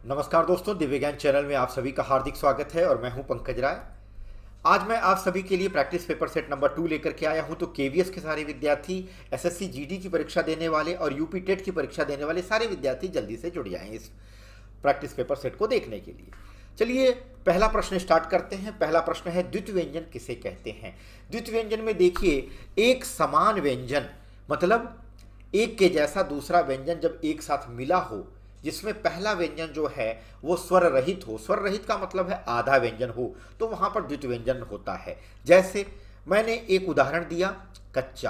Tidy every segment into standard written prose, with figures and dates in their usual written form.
नमस्कार दोस्तों, दिव्य ज्ञान चैनल में आप सभी का हार्दिक स्वागत है और मैं हूं पंकज राय। आज मैं आप सभी के लिए प्रैक्टिस पेपर सेट नंबर 2 लेकर के आया हूं। तो केवीएस के सारे विद्यार्थी, एसएससी जीडी की परीक्षा देने वाले और यूपी टेट की परीक्षा देने वाले सारे विद्यार्थी जल्दी से जुड़ जाएं इस प्रैक्टिस पेपर सेट को देखने के लिए। चलिए पहला प्रश्न स्टार्ट करते हैं। पहला प्रश्न है, द्वित्व व्यंजन किसे कहते हैं। द्वित्व व्यंजन में देखिए, एक समान व्यंजन मतलब एक के जैसा दूसरा व्यंजन जब एक साथ मिला हो, जिसमें पहला व्यंजन जो है वो स्वर रहित हो। स्वर रहित का मतलब है आधा व्यंजन हो, तो वहां पर द्वित्व व्यंजन होता है। जैसे मैंने एक उदाहरण दिया, कच्चा।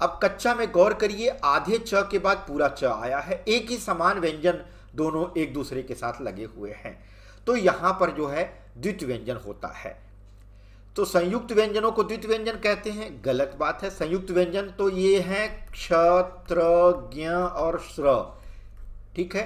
अब कच्चा में गौर करिए, आधे च के बाद पूरा च आया है। एक ही समान व्यंजन दोनों एक दूसरे के साथ लगे हुए हैं, तो यहां पर जो है द्वित्व व्यंजन होता है। तो संयुक्त व्यंजनों को द्वित्व व्यंजन कहते हैं, गलत बात है। संयुक्त व्यंजन तो ये हैं क्ष, त्र, ज्ञ और श्र, ठीक है।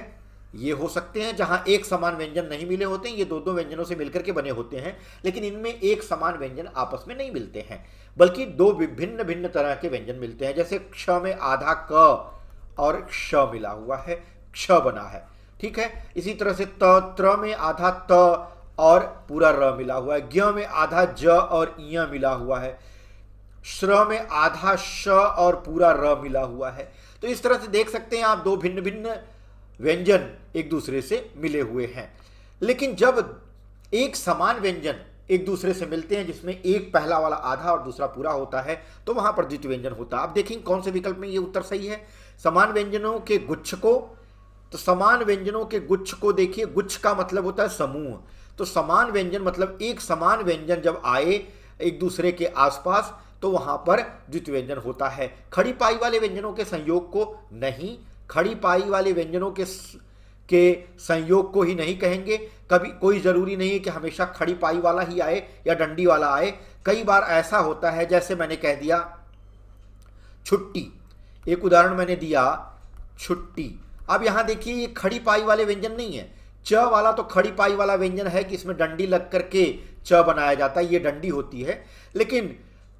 ये हो सकते हैं जहां एक समान व्यंजन नहीं मिले होते हैं, ये दो दो व्यंजनों से मिलकर के बने होते हैं, लेकिन इनमें एक समान व्यंजन आपस में नहीं मिलते हैं, बल्कि दो विभिन्न भिन्न तरह के व्यंजन मिलते हैं। जैसे क्ष में आधा क और क्ष मिला हुआ है, क्ष बना है, ठीक है। इसी तरह से त्र में आधा त और पूरा र मिला हुआ है, ज्ञ में आधा ज और य मिला हुआ है, श्र में आधा श और पूरा र मिला हुआ है। तो इस तरह से देख सकते हैं आप, दो भिन्न भिन्न व्यंजन एक दूसरे से मिले हुए हैं। लेकिन जब एक समान व्यंजन एक दूसरे से मिलते हैं, जिसमें एक पहला वाला आधा और दूसरा पूरा होता है, तो वहां पर द्वित्व व्यंजन होता है। आप देखेंगे कौन से विकल्प में ये उत्तर सही है। समान व्यंजनों के गुच्छ को, तो समान व्यंजनों के गुच्छ को देखिए, गुच्छ का मतलब होता है समूह। तो समान व्यंजन मतलब एक समान व्यंजन जब आए एक दूसरे के आसपास, तो वहां पर द्वित्व व्यंजन होता है। खड़ी पाई वाले व्यंजनों के संयोग को नहीं, खड़ी पाई वाले व्यंजनों के संयोग को ही नहीं कहेंगे। कभी कोई जरूरी नहीं है कि हमेशा खड़ी पाई वाला ही आए या डंडी वाला आए। कई बार ऐसा होता है, जैसे मैंने कह दिया छुट्टी, एक उदाहरण मैंने दिया छुट्टी। अब यहां देखिए, ये खड़ी पाई वाले व्यंजन नहीं है। च वाला तो खड़ी पाई वाला व्यंजन है कि इसमें डंडी लग करके च बनाया जाता है, ये डंडी होती है। लेकिन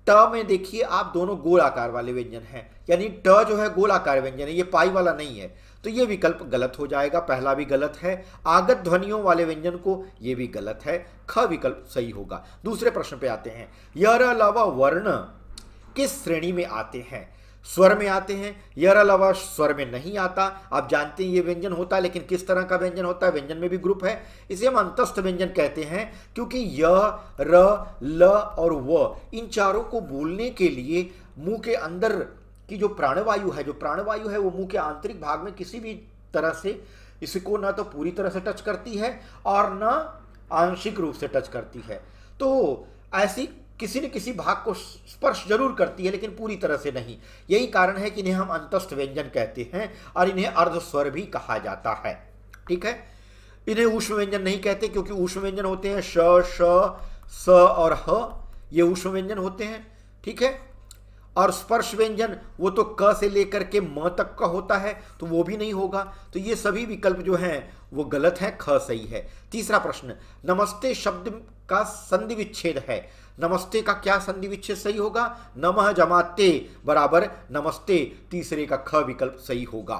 ट में देखिए आप, दोनों गोल आकार वाले व्यंजन हैं, यानी ट जो है गोल आकार व्यंजन है, ये पाई वाला नहीं है। तो ये विकल्प गलत हो जाएगा, पहला भी गलत है। आगत ध्वनियों वाले व्यंजन को, ये भी गलत है, ख विकल्प सही होगा। दूसरे प्रश्न पे आते हैं। यर अलावा वर्ण किस श्रेणी में आते हैं। स्वर में आते हैं। यर अलावा स्वर में नहीं आता। आप जानते हैं ये व्यंजन होता है, लेकिन किस तरह का व्यंजन होता है, व्यंजन में भी ग्रुप है। इसे हम अंतस्थ व्यंजन कहते हैं, क्योंकि य, र, ल और व, इन चारों को बोलने के लिए मुंह के अंदर की जो प्राणवायु है वो मुंह के आंतरिक भाग में किसी भी तरह से इसको ना तो पूरी तरह से टच करती है और ना आंशिक रूप से टच करती है। तो ऐसी किसी न किसी भाग को स्पर्श जरूर करती है, लेकिन पूरी तरह से नहीं। यही कारण है कि इन्हें हम अंतस्थ व्यंजन कहते हैं और इन्हें अर्ध स्वर भी कहा जाता है, ठीक है। इन्हें ऊष्म व्यंजन नहीं कहते, क्योंकि ऊष्म व्यंजन होते हैं श, श, स और ह, ये ऊष्म व्यंजन होते हैं, ठीक है। और स्पर्श व्यंजन वो तो क से लेकर के म तक का होता है, तो वो भी नहीं होगा। तो ये सभी विकल्प जो हैं वो गलत हैं, ख सही है। तीसरा प्रश्न, नमस्ते शब्द का संधि विच्छेद है। नमस्ते का क्या संधि विच्छेद सही होगा। नमः जमा ते बराबर नमस्ते, तीसरे का ख विकल्प सही होगा।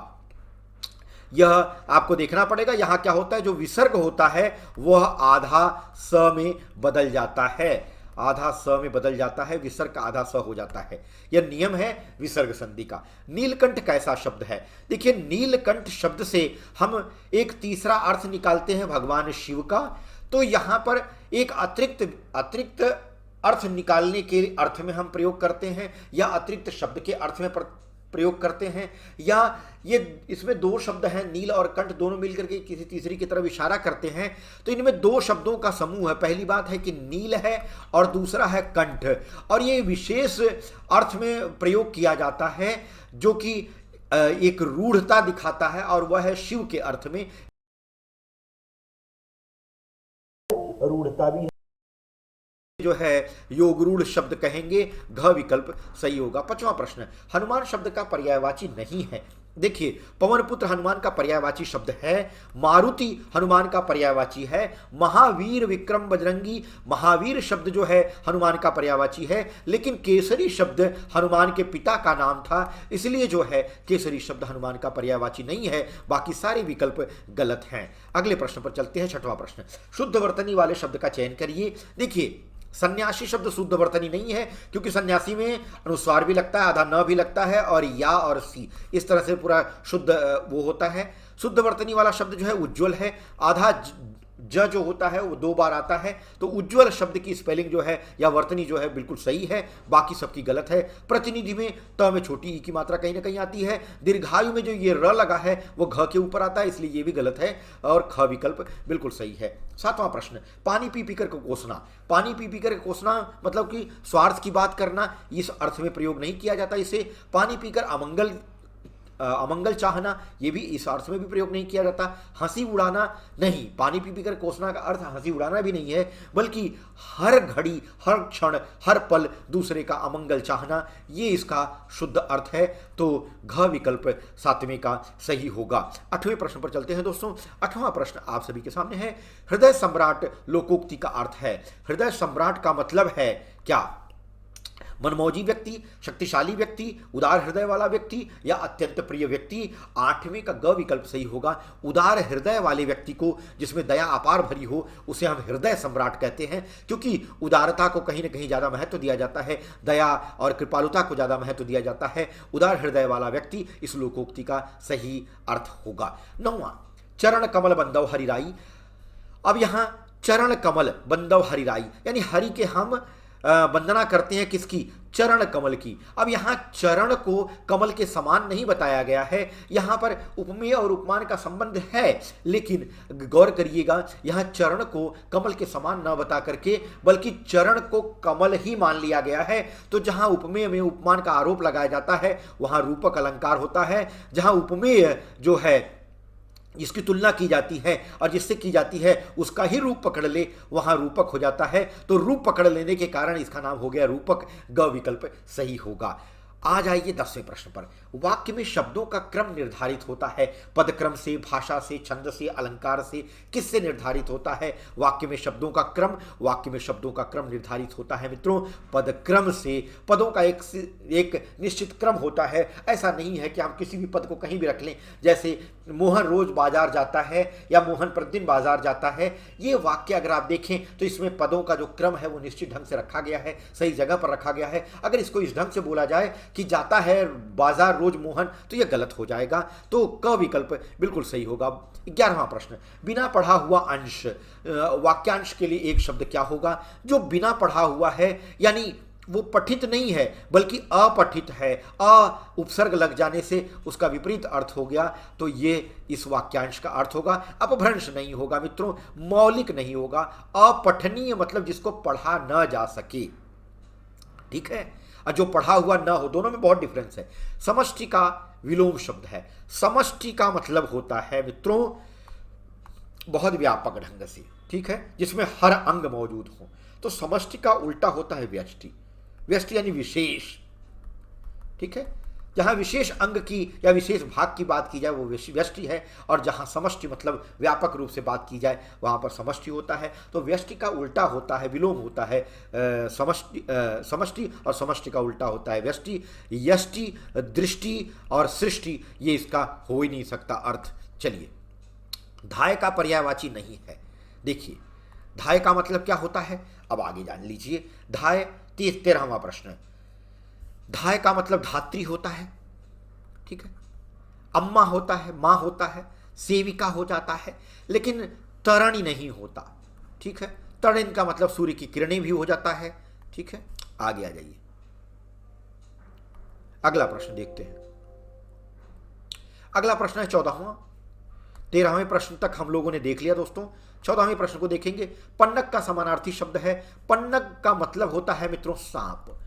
यह आपको देखना पड़ेगा, यहां क्या होता है, जो विसर्ग होता है वह आधा स में बदल जाता है, आधा स में बदल जाता है, विसर्ग का आधा स हो जाता है। यह नियम है विसर्ग संधि का। नीलकंठ कैसा शब्द है। देखिए, नीलकंठ शब्द से हम एक तीसरा अर्थ निकालते हैं भगवान शिव का। तो यहां पर एक अतिरिक्त अर्थ निकालने के अर्थ में हम प्रयोग करते हैं, या अतिरिक्त शब्द के अर्थ में प्रयोग करते हैं, या ये इसमें दो शब्द हैं, नील और कंठ, दोनों मिलकर के किसी तीसरी की तरफ इशारा करते हैं। तो इनमें दो शब्दों का समूह है। पहली बात है कि नील है और दूसरा है कंठ, और ये विशेष अर्थ में प्रयोग किया जाता है, जो कि एक रूढ़ता दिखाता है, और वह है शिव के अर्थ में। रूढ़ता भी जो है योगरूढ़ शब्द कहेंगे, घ विकल्प सही होगा। पांचवा प्रश्न, हनुमान शब्द का पर्यायवाची नहीं है। देखिए, पवनपुत्र हनुमान का पर्यायवाची शब्द है, मारुति हनुमान का पर्यायवाची है, महावीर विक्रम बजरंगी महावीर शब्द जो है हनुमान का पर्यायवाची है, लेकिन केसरी शब्द हनुमान के पिता का नाम था, इसलिए जो है केसरी शब्द हनुमान का पर्यायवाची नहीं है। बाकी सारे विकल्प गलत हैं। अगले प्रश्न पर चलते हैं, छठवां प्रश्न, शुद्ध वर्तनी वाले शब्द का चयन करिए। देखिए, सन्यासी शब्द शुद्ध वर्तनी नहीं है, क्योंकि सन्यासी में अनुस्वार भी लगता है, आधा न भी लगता है, और या और सी इस तरह से पूरा शुद्ध वो होता है। शुद्ध वर्तनी वाला शब्द जो है उज्ज्वल है, आधा ज जो होता है वो 2 बार आता है, तो उज्ज्वल शब्द की स्पेलिंग जो है या वर्तनी जो है बिल्कुल सही है, बाकी सबकी गलत है। प्रतिनिधि में त में छोटी ई की मात्रा कहीं ना कहीं आती है। दीर्घायु में जो ये र लगा है वो घ के ऊपर आता है, इसलिए ये भी गलत है, और ख विकल्प बिल्कुल सही है। 7वां प्रश्न, पानी पी पी कर को कोसना। पानी पी पी कर कोसना मतलब कि स्वार्थ की बात करना, इस अर्थ में प्रयोग नहीं किया जाता इसे। पानी पीकर अमंगल चाहना, ये भी इस अर्थ में भी प्रयोग नहीं किया जाता। हंसी उड़ाना नहीं, पानी पी पी कर कोसना का अर्थ हंसी उड़ाना भी नहीं है, बल्कि हर घड़ी, हर क्षण, हर पल दूसरे का अमंगल चाहना, ये इसका शुद्ध अर्थ है। तो घ विकल्प 7वें का सही होगा। 8वें प्रश्न पर चलते हैं दोस्तों। 8वां प्रश्न आप सभी के सामने है, हृदय सम्राट लोकोक्ति का अर्थ है। हृदय सम्राट का मतलब है क्या? मनमौजी व्यक्ति, शक्तिशाली व्यक्ति, उदार हृदय वाला व्यक्ति, या अत्यंत प्रिय व्यक्ति। 8वें का ग विकल्प सही होगा। उदार हृदय वाले व्यक्ति को, जिसमें दया अपार भरी हो, उसे हम हृदय सम्राट कहते हैं, क्योंकि उदारता को कहीं ना कहीं ज़्यादा महत्व दिया जाता है, दया और कृपालुता को ज़्यादा महत्व दिया जाता है। उदार हृदय वाला व्यक्ति इस लोकोक्ति का सही अर्थ होगा। 9वां, चरण कमल बंदव हरिराई। अब यहाँ चरण कमल बंदव हरिराई, यानी हरि के हम वंदना करते हैं, किसकी? चरण कमल की। अब यहाँ चरण को कमल के समान नहीं बताया गया है, यहाँ पर उपमेय और उपमान का संबंध है, लेकिन गौर करिएगा, यहाँ चरण को कमल के समान न बता करके बल्कि चरण को कमल ही मान लिया गया है। तो जहाँ उपमेय में उपमान का आरोप लगाया जाता है वहाँ रूपक अलंकार होता है, जहाँ उपमेय जो है जिसकी तुलना की जाती है और जिससे की जाती है उसका ही रूप पकड़ ले, वहाँ रूपक हो जाता है। तो रूप पकड़ लेने के कारण इसका नाम हो गया रूपक। ग विकल्प सही होगा। आ जाइए 10वें प्रश्न पर। वाक्य में शब्दों का क्रम निर्धारित होता है, पद क्रम से, भाषा से, छंद से, अलंकार से, किससे निर्धारित होता है? वाक्य में शब्दों का क्रम, वाक्य में शब्दों का क्रम निर्धारित होता है मित्रों पद क्रम से। पदों का एक निश्चित क्रम होता है, ऐसा नहीं है कि हम किसी भी पद को कहीं भी रख लें। जैसे मोहन रोज बाजार जाता है या मोहन प्रतिदिन बाजार जाता है, ये वाक्य अगर आप देखें तो इसमें पदों का जो क्रम है वो निश्चित ढंग से रखा गया है, सही जगह पर रखा गया है। अगर इसको इस ढंग से बोला जाए कि जाता है बाजार रोज मोहन, तो यह गलत हो जाएगा। तो क विकल्प बिल्कुल सही होगा। 11वां प्रश्न, बिना पढ़ा हुआ अंश। वाक्यांश के लिए एक शब्द क्या होगा? जो बिना पढ़ा हुआ है, यानी वो पठित नहीं है बल्कि अपठित है, अ उपसर्ग लग जाने से उसका विपरीत अर्थ हो गया, तो ये इस वाक्यांश का अर्थ होगा। अपभ्रंश नहीं होगा मित्रों, मौलिक नहीं होगा। अपठनीय मतलब जिसको पढ़ा न जा सके, ठीक है, और जो पढ़ा हुआ न हो, दोनों में बहुत डिफरेंस है। समष्टि का विलोम शब्द है। समष्टि का मतलब होता है मित्रों बहुत व्यापक ढंग से, ठीक है, जिसमें हर अंग मौजूद हो। तो समष्टि का उल्टा होता है व्यष्टि। व्यष्टि यानी विशेष, ठीक है। जहां विशेष अंग की या विशेष भाग की बात की जाए वो व्यष्टि है, और जहां समष्टि मतलब व्यापक रूप से बात की जाए वहां पर समष्टि होता है। तो व्यष्टि का उल्टा होता है, विलोम होता है समष्टि, और समष्टि का उल्टा होता है व्यष्टि। यष्टि, दृष्टि और सृष्टि, ये इसका हो ही नहीं सकता अर्थ। चलिए, धाय का पर्यायवाची नहीं है। देखिए, धाय का मतलब क्या होता है, अब आगे जान लीजिए। धाय 13वां प्रश्न। धाय का मतलब धात्री होता है, ठीक है, अम्मा होता है, माँ होता है, सेविका हो जाता है, लेकिन तरणी नहीं होता, ठीक है। तरण का मतलब सूर्य की किरणें भी हो जाता है, ठीक है। आगे आ जाइए, अगला प्रश्न देखते हैं। अगला प्रश्न है 14वां। 13वें प्रश्न तक हम लोगों ने देख लिया दोस्तों। 14वें प्रश्न को देखेंगे। पन्नग का समानार्थी शब्द है। पन्नग का मतलब होता है मित्रों सांप।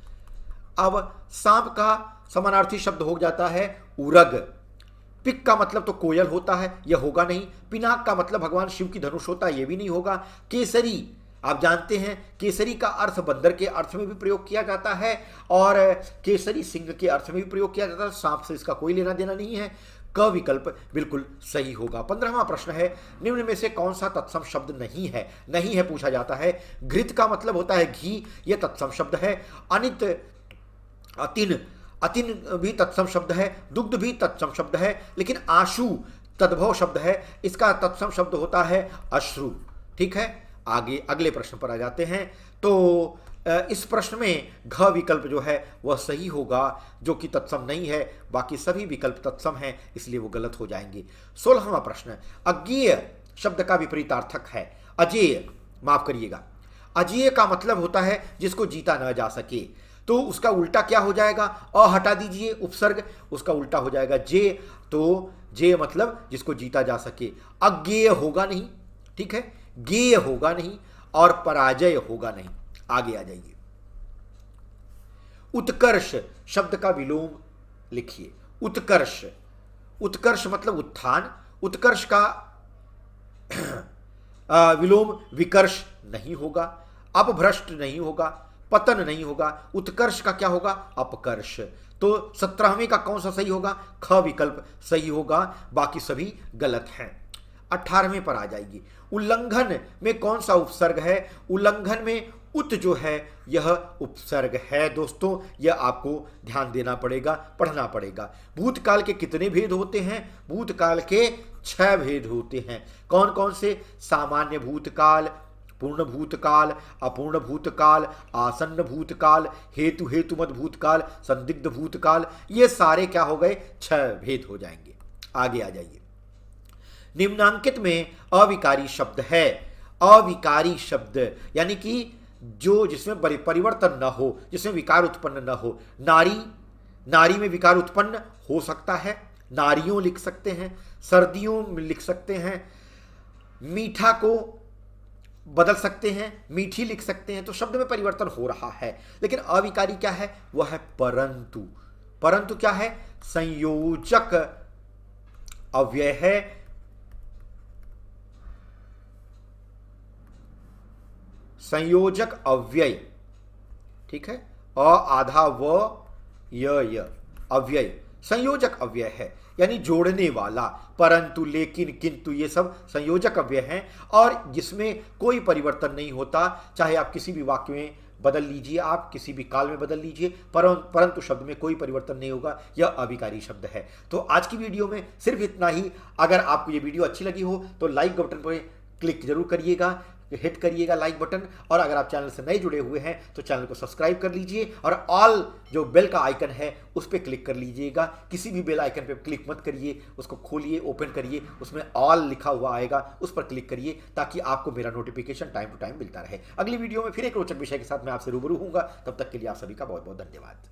अब सांप का समानार्थी शब्द हो जाता है उरग। पिक का मतलब तो कोयल होता है, यह होगा नहीं। पिनाक का मतलब भगवान शिव की धनुष होता है, यह भी नहीं होगा। केसरी, आप जानते हैं केसरी का अर्थ बंदर के अर्थ में भी प्रयोग किया जाता है और केसरी सिंह के अर्थ में भी प्रयोग किया जाता है। सांप से इसका कोई लेना देना नहीं है। क विकल्प बिल्कुल सही होगा। 15वां प्रश्न है, निम्न में से कौन सा तत्सम शब्द नहीं है? नहीं है पूछा जाता है। घृत का मतलब होता है घी, यह तत्सम शब्द है। अनित, अतिन, अतिन भी तत्सम शब्द है। दुग्ध भी तत्सम शब्द है, लेकिन आशु तद्भव शब्द है, इसका तत्सम शब्द होता है अश्रु। ठीक है, आगे अगले प्रश्न पर आ जाते हैं। तो इस प्रश्न में घ विकल्प जो है वह सही होगा, जो कि तत्सम नहीं है। बाकी सभी विकल्प तत्सम हैं, इसलिए वो गलत हो जाएंगे। 16वां प्रश्न, अज्ञेय शब्द का विपरीतार्थक है अजेय। माफ करिएगा, अजेय का मतलब होता है जिसको जीता न जा सके, तो उसका उल्टा क्या हो जाएगा? अ हटा दीजिए उपसर्ग, उसका उल्टा हो जाएगा जे। तो जे मतलब जिसको जीता जा सके। अज्ञेय होगा नहीं, ठीक है, गेय होगा नहीं और पराजय होगा नहीं। आगे आ जाइए। उत्कर्ष शब्द का विलोम लिखिए। उत्कर्ष, उत्कर्ष मतलब उत्थान। उत्कर्ष का विलोम विकर्ष नहीं होगा, अपभ्रष्ट नहीं होगा, पतन नहीं होगा। उत्कर्ष का क्या होगा? अपकर्ष। तो 17वें का कौन सा सही होगा? ख विकल्प सही होगा, बाकी सभी गलत हैं। 18वें पर आ जाइए। उल्लंघन में कौन सा उपसर्ग है? उल्लंघन में उत जो है यह उपसर्ग है। दोस्तों यह आपको ध्यान देना पड़ेगा, पढ़ना पड़ेगा। भूतकाल के कितने भेद होते हैं? भूतकाल के 6 भेद होते हैं। कौन कौन से? सामान्य भूतकाल, पूर्ण भूतकाल, अपूर्ण भूतकाल, आसन्न भूतकाल, हेतु हेतुमत भूतकाल, संदिग्ध भूतकाल। ये सारे क्या हो गए? 6 भेद हो जाएंगे। आगे आ जाइए। निम्नांकित में अविकारी शब्द है। अविकारी शब्द यानी कि जो जिसमें परिवर्तन न हो, जिसमें विकार उत्पन्न न हो। नारी, नारी में विकार उत्पन्न हो सकता है, नारियों लिख सकते हैं, सर्दियों में लिख सकते हैं, मीठा को बदल सकते हैं, मीठी लिख सकते हैं। तो शब्द में परिवर्तन हो रहा है, लेकिन अविकारी क्या है? वह है परंतु। परंतु क्या है? संयोजक अव्यय है। संयोजक अव्यय, ठीक है, अ आधा व य अव्यय, संयोजक अव्यय है, यानी जोड़ने वाला। परंतु, लेकिन, किंतु ये सब संयोजक अव्यय हैं और जिसमें कोई परिवर्तन नहीं होता। चाहे आप किसी भी वाक्य में बदल लीजिए, आप किसी भी काल में बदल लीजिए, परंतु शब्द में कोई परिवर्तन नहीं होगा। यह अविकारी शब्द है। तो आज की वीडियो में सिर्फ इतना ही। अगर आपको ये वीडियो अच्छी लगी हो तो लाइक बटन पर क्लिक जरूर करिएगा, हिट करिएगा लाइक बटन। और अगर आप चैनल से नए जुड़े हुए हैं तो चैनल को सब्सक्राइब कर लीजिए और ऑल जो बेल का आइकन है उस पर क्लिक कर लीजिएगा। किसी भी बेल आइकन पे क्लिक मत करिए, उसको खोलिए, ओपन करिए, उसमें ऑल लिखा हुआ आएगा, उस पर क्लिक करिए ताकि आपको मेरा नोटिफिकेशन टाइम टू टाइम मिलता रहे। अगली वीडियो में फिर एक रोचक विषय के साथ मैं आपसे रूबरू हूँगा। तब तक के लिए आप सभी का बहुत बहुत धन्यवाद।